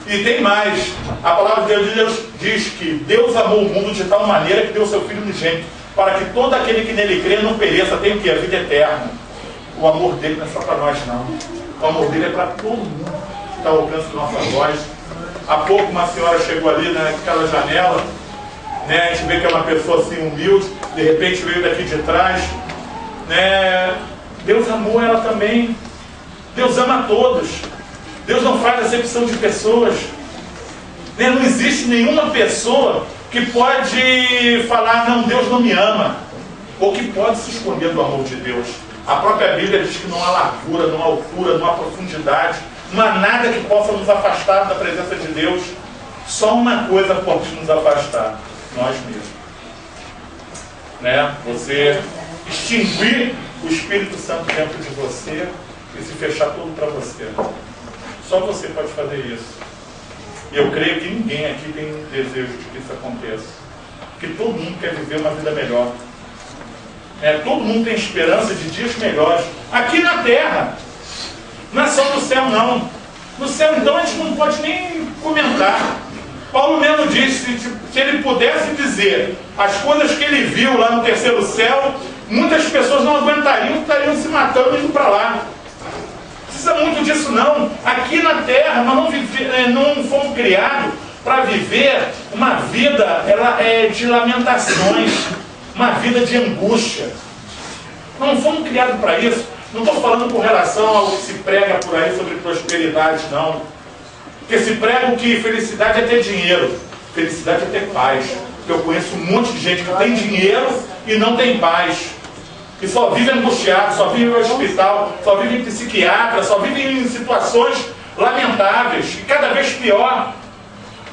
E tem mais. A palavra de Deus diz que Deus amou o mundo de tal maneira que deu o seu Filho unigênito, para que todo aquele que nele crê não pereça, tenha o quê? A vida eterna. O amor dele não é só para nós, não. O amor dele é para todo mundo que está ao alcance da nossa voz. Há pouco uma senhora chegou ali naquela janela, né? A gente vê que é uma pessoa assim humilde, de repente veio daqui de trás, né? Deus amou ela também. Deus ama todos. Deus não faz acepção de pessoas. Né? Não existe nenhuma pessoa que pode falar, não, Deus não me ama, ou que pode se esconder do amor de Deus. A própria Bíblia diz que não há largura, não há altura, não há profundidade, não há nada que possa nos afastar da presença de Deus. Só uma coisa pode nos afastar: nós mesmos. Né? Você extinguir o Espírito Santo dentro de você e se fechar tudo para você. Só você pode fazer isso. E eu creio que ninguém aqui tem desejo de que isso aconteça. Porque todo mundo quer viver uma vida melhor. Todo mundo tem esperança de dias melhores. Aqui na terra. Não é só no céu, não. No céu, então, a gente não pode nem comentar. Paulo mesmo disse, se ele pudesse dizer as coisas que ele viu lá no terceiro céu, muitas pessoas não aguentariam, estariam se matando e indo para lá. Não precisa muito disso, não. Aqui na terra, nós não fomos criados para viver uma vida de lamentações, uma vida de angústia. Nós não fomos criados para isso. Não estou falando com relação ao que se prega por aí sobre prosperidade, não. Porque se prega que felicidade é ter dinheiro, felicidade é ter paz. Porque eu conheço um monte de gente que tem dinheiro e não tem paz. Que só vive angustiado, só vive no hospital, só vive em psiquiatra, só vive em situações lamentáveis e cada vez pior.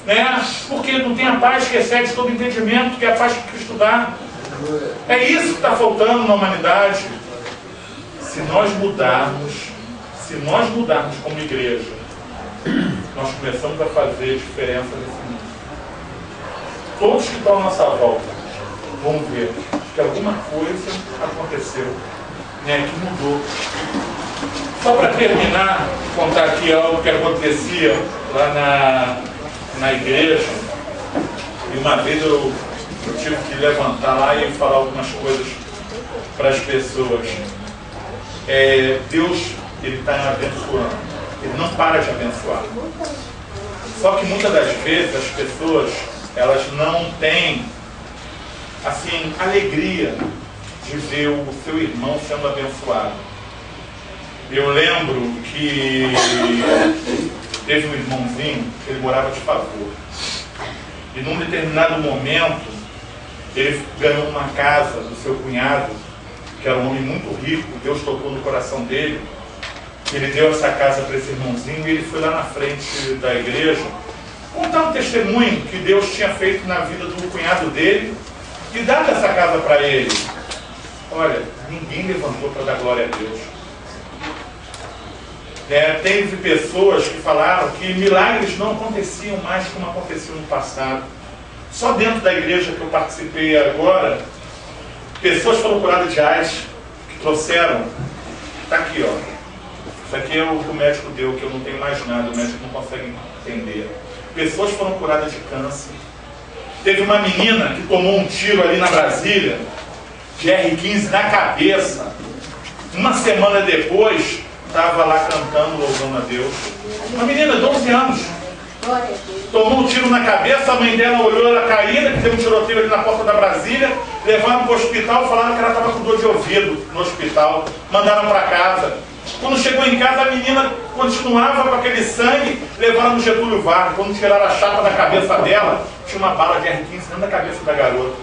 Né? Porque não tem a paz que excede todo entendimento, que é a paz que Cristo dá. É isso que está faltando na humanidade. Se nós mudarmos como igreja, nós começamos a fazer diferença nesse mundo. Todos que estão à nossa volta vão ver que alguma coisa aconteceu, né, que mudou. Só para terminar, contar aqui algo que acontecia lá na igreja. E uma vez eu tive que levantar lá e falar algumas coisas para as pessoas. Deus, Ele está abençoando. Ele não para de abençoar. Só que muitas das vezes as pessoas, elas não têm, assim, alegria de ver o seu irmão sendo abençoado. Eu lembro que teve um irmãozinho, ele morava de favor. E num determinado momento, ele ganhou uma casa do seu cunhado, que era um homem muito rico. Deus tocou no coração dele. Ele deu essa casa para esse irmãozinho e ele foi lá na frente da igreja contar um testemunho que Deus tinha feito na vida do cunhado dele e dado essa casa para ele. Olha, ninguém levantou para dar glória a Deus. Teve pessoas que falaram que milagres não aconteciam mais como aconteciam no passado. Só dentro da igreja que eu participei agora, pessoas foram curadas de AIDS, que trouxeram, está aqui, ó. Isso aqui é o que o médico deu, que eu não tenho mais nada, o médico não consegue entender. Pessoas foram curadas de câncer. Teve uma menina que tomou um tiro ali na Brasília, de R15 na cabeça. Uma semana depois, estava lá cantando, louvando a Deus. Uma menina de 12 anos. Tomou um tiro na cabeça, a mãe dela olhou ela caída, que teve um tiroteio ali na porta da Brasília, levaram para o hospital, falaram que ela estava com dor de ouvido no hospital, mandaram para casa. Quando chegou em casa, a menina continuava com aquele sangue, levaram no Getúlio Vargas. Quando tiraram a chapa da cabeça dela, tinha uma bala de R$15 dentro da cabeça da garota.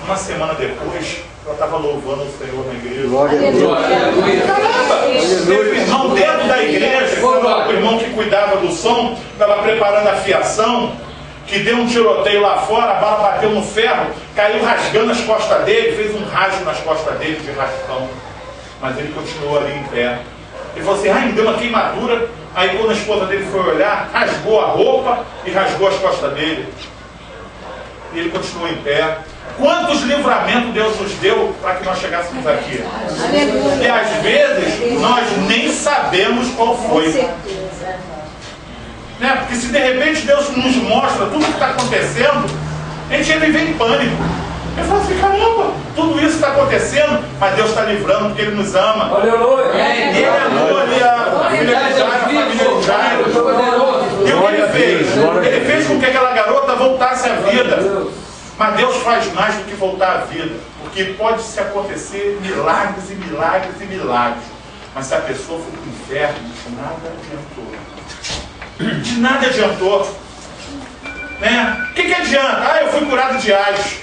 Uma semana depois, ela estava louvando o Senhor na igreja. Glória a Deus. Teve um irmão dentro da igreja, o irmão que cuidava do som, estava preparando a fiação, que deu um tiroteio lá fora, a bala bateu no ferro, caiu rasgando as costas dele, fez um rasgo nas costas dele de raspão. Mas ele continuou ali em pé. Ele falou assim, me deu uma queimadura. Aí quando a esposa dele foi olhar, rasgou a roupa e rasgou as costas dele. E ele continuou em pé. Quantos livramentos Deus nos deu para que nós chegássemos aqui? E às vezes nós nem sabemos qual foi. Né? Porque se de repente Deus nos mostra tudo o que está acontecendo, a gente entra em pânico. Eu falo assim, caramba, tudo isso está acontecendo, mas Deus está livrando porque Ele nos ama. Aleluia! E Ele amou ali a filha de Jairo, a família de Jairo. E o que Ele fez? Ele fez com que aquela garota voltasse à vida. Mas Deus faz mais do que voltar à vida, porque pode se acontecer milagres e milagres e milagres. Mas se a pessoa for para o inferno, nada adiantou. De nada adiantou. Né? O que adianta? Eu fui curado de AIDS,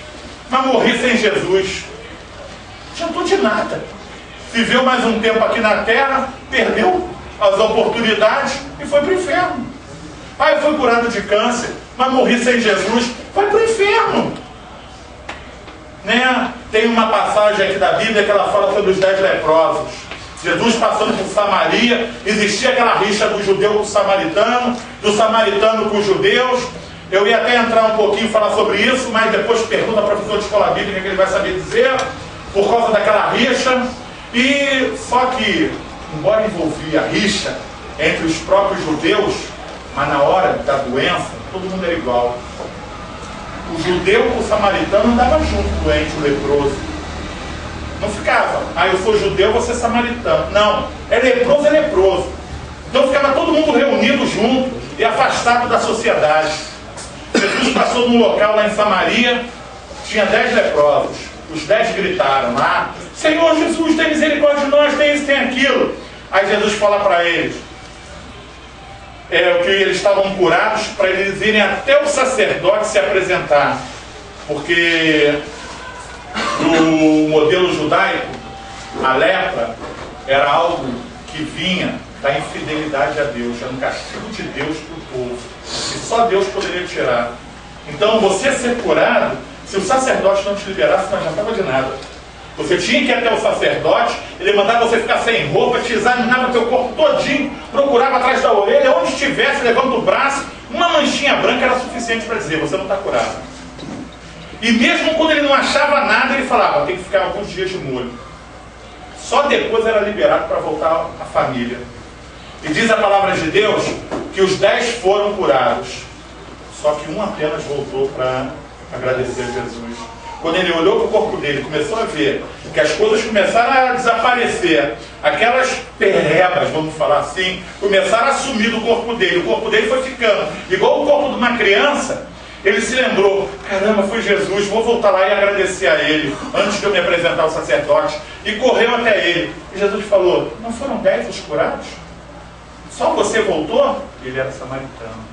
mas morri sem Jesus. Não adiantou de nada. Viveu mais um tempo aqui na terra, perdeu as oportunidades e foi para o inferno. Eu fui curado de câncer, mas morri sem Jesus. Vai para o inferno. Né? Tem uma passagem aqui da Bíblia que ela fala sobre os 10 leprosos. Jesus passando por Samaria, existia aquela rixa do judeu com o samaritano, do samaritano com os judeus. Eu ia até entrar um pouquinho e falar sobre isso, mas depois pergunta ao professor de escola bíblica que ele vai saber dizer, por causa daquela rixa. E só que, embora envolvia a rixa entre os próprios judeus, mas na hora da doença, todo mundo era igual. O judeu com o samaritano andava junto, doente, o leproso. Não ficava, eu sou judeu, você é samaritano. Não, é leproso. Então ficava todo mundo reunido junto e afastado da sociedade. Jesus passou num local lá em Samaria, tinha 10 leprosos. Os 10 gritaram lá, Senhor Jesus, tem misericórdia de nós, tem isso, tem aquilo. Aí Jesus fala para eles, que eles estavam curados para eles irem até o sacerdote se apresentar. Porque no modelo judaico, a lepra era algo que vinha da infidelidade a Deus, era um castigo de Deus para o povo, que só Deus poderia tirar. Então você ser curado, se o sacerdote não te liberasse, não adiantava de nada. Você tinha que ir até o sacerdote, ele mandava você ficar sem roupa, te examinava o teu corpo todinho, procurava atrás da orelha, onde estivesse, levando o braço, uma manchinha branca era suficiente para dizer, você não está curado. E mesmo quando ele não achava nada, ele falava, tem que ficar alguns dias de molho. Só depois era liberado para voltar à família. E diz a palavra de Deus que os 10 foram curados, só que um apenas voltou para agradecer a Jesus. Quando ele olhou para o corpo dele, começou a ver que as coisas começaram a desaparecer, aquelas perebas, vamos falar assim, começaram a sumir do corpo dele, o corpo dele foi ficando igual o corpo de uma criança. Ele se lembrou, caramba, foi Jesus, vou voltar lá e agradecer a Ele, antes de eu me apresentar ao sacerdote, e correu até ele. E Jesus falou, não foram 10 os curados? Só você voltou? Ele era samaritano.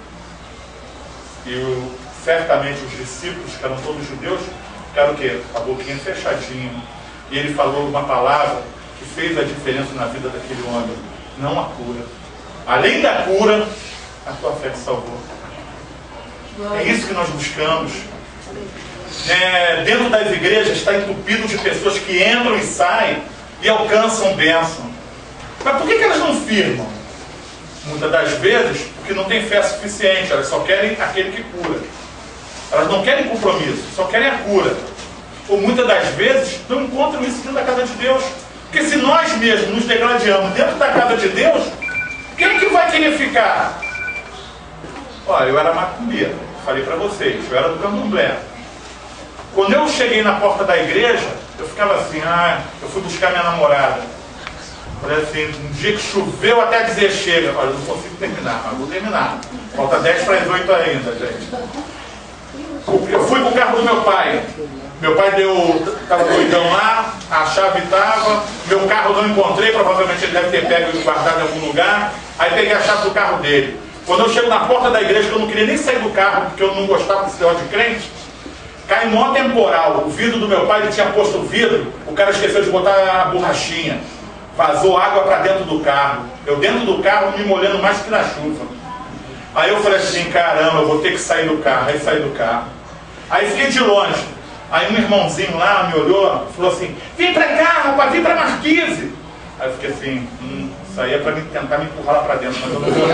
E certamente os discípulos, que eram todos judeus, ficaram o quê? Com a boquinha fechadinha. E ele falou uma palavra que fez a diferença na vida daquele homem. Não a cura. Além da cura, a tua fé te salvou. É isso que nós buscamos. Dentro das igrejas está entupido de pessoas que entram e saem e alcançam bênção. Mas por que elas não firmam? Muitas das vezes, porque não tem fé suficiente. Elas só querem aquele que cura. Elas não querem compromisso, só querem a cura. Ou muitas das vezes não encontram isso dentro da casa de Deus. Porque se nós mesmos nos degradamos dentro da casa de Deus, quem que vai querer ficar? Olha, eu era macumbeiro, falei para vocês, eu era do candomblé. Quando eu cheguei na porta da igreja, eu ficava assim, eu fui buscar minha namorada. Falei assim, um dia que choveu até dizer chega. Olha, eu não consigo terminar, mas vou terminar. Falta 10 para as 8 ainda, gente. Eu fui pro carro do meu pai. Meu pai estava doidão lá, a chave estava, meu carro não encontrei, provavelmente ele deve ter pego e guardado em algum lugar. Aí peguei a chave do carro dele. Quando eu chego na porta da igreja, que eu não queria nem sair do carro, porque eu não gostava desse negócio de crente, cai um maior temporal. O vidro do meu pai, ele tinha posto o vidro, o cara esqueceu de botar a borrachinha. Vazou água para dentro do carro. Eu dentro do carro me molhando mais que na chuva. Aí eu falei assim, caramba, eu vou ter que sair do carro. Aí saí do carro. Aí fiquei de longe. Aí um irmãozinho lá me olhou e falou assim, vem pra cá, rapaz, vem pra Marquise. Aí eu fiquei assim, isso aí é pra tentar me empurrar lá pra dentro, mas eu não vou.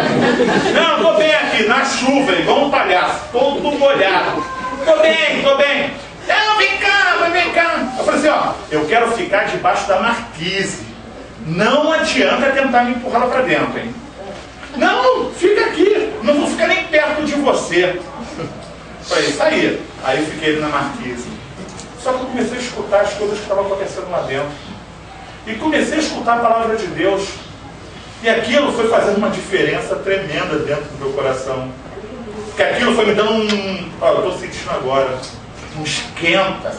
Não, tô bem aqui, na chuva, igual um palhaço, todo molhado. Tô bem, tô bem. Não, vem cá, vem cá. Eu falei assim, ó, eu quero ficar debaixo da Marquise. Não adianta tentar me empurrar lá pra dentro, hein? Não, fica aqui, não vou ficar nem perto de você. Falei, isso aí. Aí eu fiquei na Marquise. Só que eu comecei a escutar as coisas que estavam acontecendo lá dentro. E comecei a escutar a palavra de Deus. E aquilo foi fazendo uma diferença tremenda dentro do meu coração. Porque aquilo foi me dando olha, eu estou sentindo agora, um esquenta.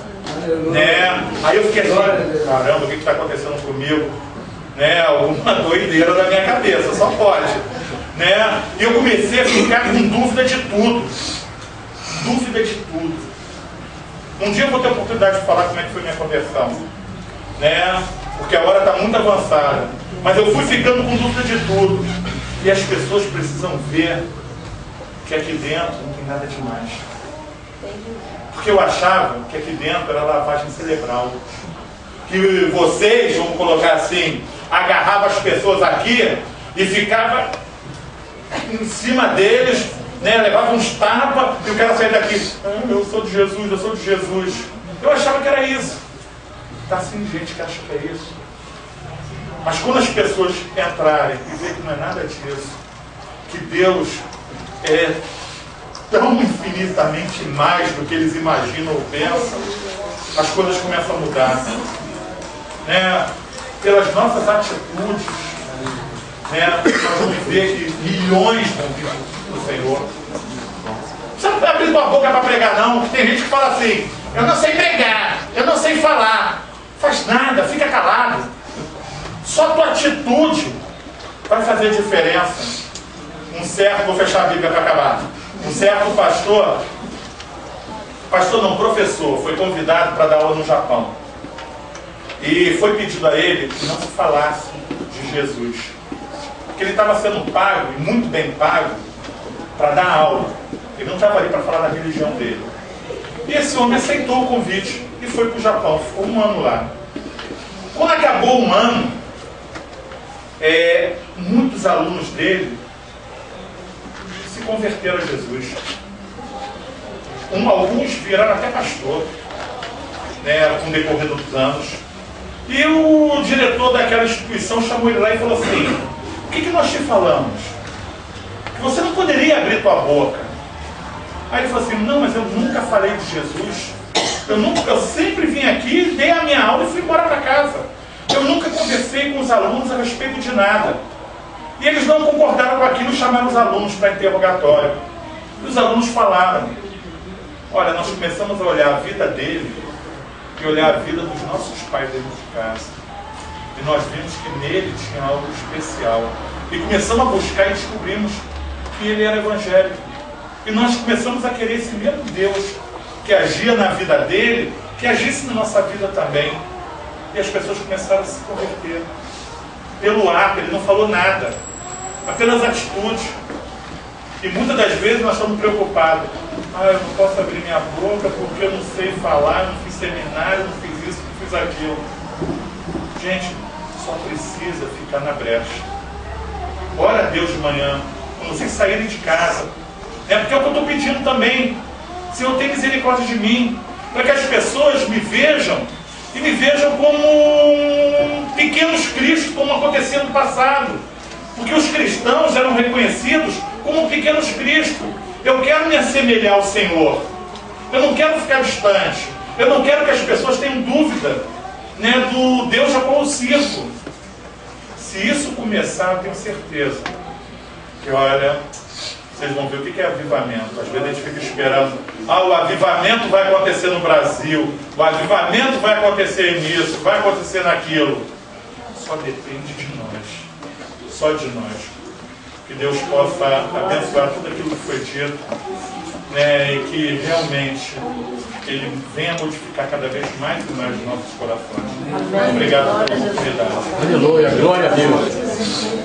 Né? Aí eu fiquei assim, caramba, o que está acontecendo comigo? Né? Uma doideira da minha cabeça, só pode. Né? E eu comecei a ficar com dúvida de tudo. Dúvida de tudo. Um dia eu vou ter a oportunidade de falar como é que foi minha conversão, né? Porque a hora está muito avançada. Mas eu fui ficando com dúvida de tudo. E as pessoas precisam ver que aqui dentro não tem nada demais. Porque eu achava que aqui dentro era lavagem cerebral. Que vocês, vamos colocar assim, agarravam as pessoas aqui e ficava em cima deles, né, levava uns tapas e o cara saía daqui, eu sou de Jesus, eu sou de Jesus. Eu achava que era isso. Tá assim gente que acha que é isso. Mas quando as pessoas entrarem e verem que não é nada disso, que Deus é tão infinitamente mais do que eles imaginam ou pensam, as coisas começam a mudar. Né? Pelas nossas atitudes, né, nós vamos ver que milhões vão vir do Senhor. Você não está abrindo a boca para pregar, não. Tem gente que fala assim, eu não sei pregar, eu não sei falar. Faz nada, fica calado. Só tua atitude vai fazer diferença. Um certo, vou fechar a Bíblia para acabar. Um certo pastor não, professor, foi convidado para dar aula no Japão. E foi pedido a ele que não se falasse de Jesus. Porque ele estava sendo pago, e muito bem pago, para dar aula. Ele não estava ali para falar da religião dele. E esse homem aceitou o convite e foi para o Japão. Ficou um ano lá. Quando acabou um ano, muitos alunos dele se converteram a Jesus. Alguns viraram até pastor, né, com o decorrer dos anos. E o diretor daquela instituição chamou ele lá e falou assim, o que nós te falamos? Que você não poderia abrir tua boca. Aí ele falou assim, não, mas eu nunca falei de Jesus. Eu sempre vim aqui, dei a minha aula e fui embora para casa. Eu nunca conversei com os alunos a respeito de nada. E eles não concordaram com aquilo e chamaram os alunos para interrogatório. E os alunos falaram, olha, nós começamos a olhar a vida dele e olhar a vida dos nossos pais dentro de casa. E nós vimos que nele tinha algo especial. E começamos a buscar e descobrimos que ele era evangélico. E nós começamos a querer esse mesmo Deus que agia na vida dele, que agisse na nossa vida também. E as pessoas começaram a se converter. Pelo ato, ele não falou nada, apenas atitude. E muitas das vezes nós estamos preocupados. Eu não posso abrir minha boca porque eu não sei falar, eu não fiz seminário, eu não fiz isso, não fiz aquilo. Gente, só precisa ficar na brecha. Ora a Deus de manhã, quando vocês saírem de casa. É porque é o que eu estou pedindo também. Senhor, tem misericórdia de mim, para que as pessoas me vejam e me vejam como pequenos cristos, como acontecia no passado. Porque os cristãos eram reconhecidos como pequenos cristos. Eu quero me assemelhar ao Senhor. Eu não quero ficar distante. Eu não quero que as pessoas tenham dúvida, né, do Deus a qual eu sirvo. Se isso começar, eu tenho certeza que, olha, vocês vão ver o que é avivamento. Às vezes a gente fica esperando, o avivamento vai acontecer no Brasil, o avivamento vai acontecer nisso, vai acontecer naquilo. Só depende de nós, só de nós. Que Deus possa abençoar tudo aquilo que foi dito, né, e que realmente Ele venha modificar cada vez mais e mais os nossos corações. Obrigado pela oportunidade. Aleluia, glória a Deus.